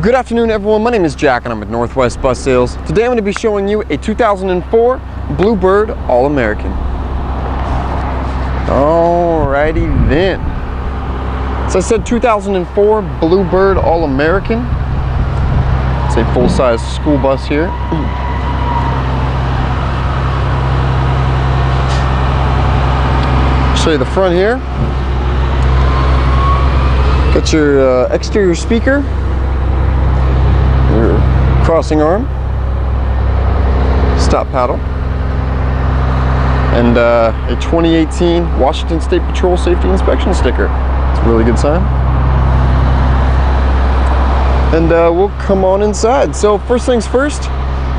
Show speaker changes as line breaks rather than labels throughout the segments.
Good afternoon, everyone. My name is Jack and I'm with Northwest Bus Sales. Today I'm going to be showing you a 2004 Bluebird All-American. Alrighty then. So I said 2004 Bluebird All-American. It's a full-size school bus here. Show you the front here. Got your exterior speaker, your crossing arm, stop paddle, and a 2018 Washington State Patrol Safety Inspection sticker. It's a really good sign. And we'll come on inside. So first things first,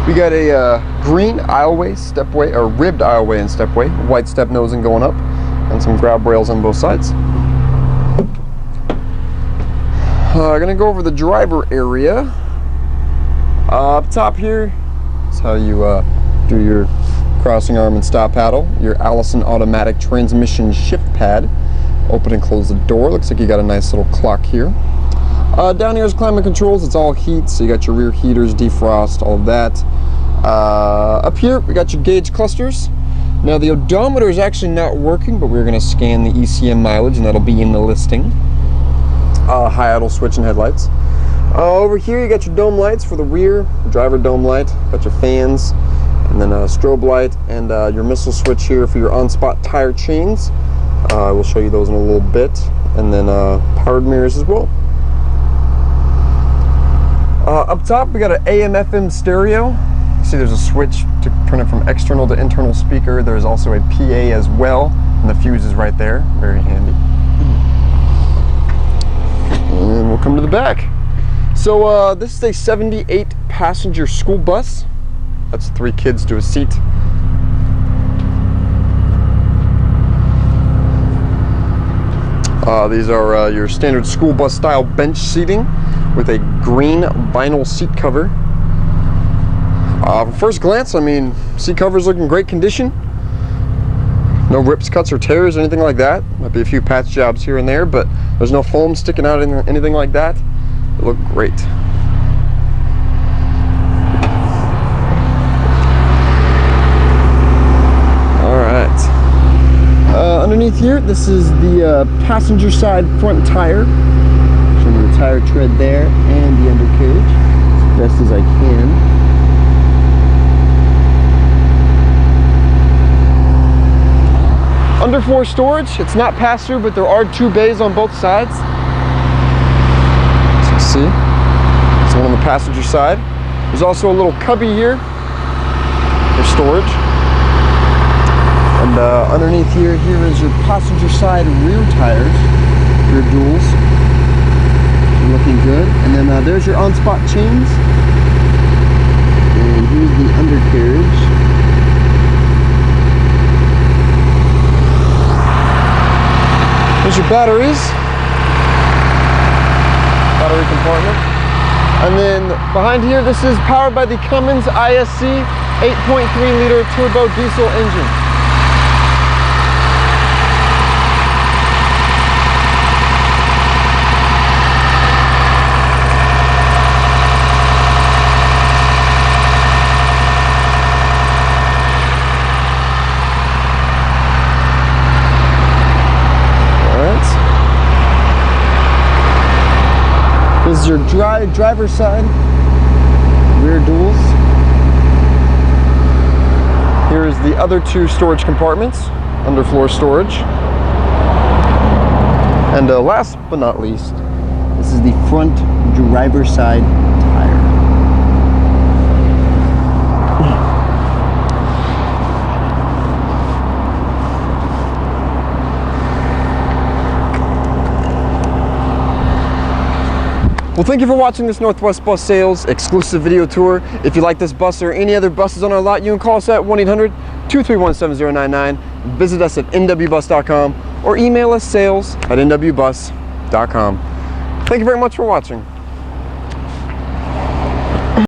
we got a green aisleway, stepway, or ribbed aisleway and stepway, white step nosing going up, and some grab rails on both sides. I'm gonna go over the driver area. Up top here is how you do your crossing arm and stop paddle. Your Allison automatic transmission shift pad. Open and close the door. Looks like you got a nice little clock here. Down here is climate controls. It's all heat, so you got your rear heaters, defrost, all of that. Up here we got your gauge clusters. Now the odometer is actually not working, but we're going to scan the ECM mileage, and that'll be in the listing. High idle switch and headlights. Over here you got your dome lights for the rear, driver dome light, got your fans, and then a strobe light, and your missile switch here for your on-spot tire chains. We'll show you those in a little bit, and then powered mirrors as well. Up top we got an AM/FM stereo. See there's a switch to turn it from external to internal speaker. There's also a PA as well, and the fuse is right there, very handy. And we'll come to the back. So this is a 78 passenger school bus. That's 3 kids to a seat. These are your standard school bus style bench seating with a green vinyl seat cover. First glance, I mean, seat cover's looking great condition. No rips, cuts, or tears, anything like that. Might be a few patch jobs here and there, but there's no foam sticking out, anything like that. They look great. All right. Underneath here, this is the passenger side front tire. Showing you the tire tread there and the undercarriage as best as I can. Underfloor storage, it's not pass-through, but there are 2 bays on both sides. As you can see, it's one on the passenger side. There's also a little cubby here for storage. And underneath here is your passenger side rear tires, rear duals. They're looking good. And then there's your on-spot chains. And here's the undercarriage. There's your batteries, battery compartment. And then behind here, this is powered by the Cummins ISC 8.3 liter turbo diesel engine. This is your driver's side, rear duals. Here is the other 2 storage compartments, underfloor storage. And last but not least, this is the front driver's side tire. Well, thank you for watching this Northwest Bus Sales exclusive video tour. If you like this bus or any other buses on our lot, you can call us at 1-800-231-7099. Visit us at nwbus.com or email us sales@nwbus.com. Thank you very much for watching.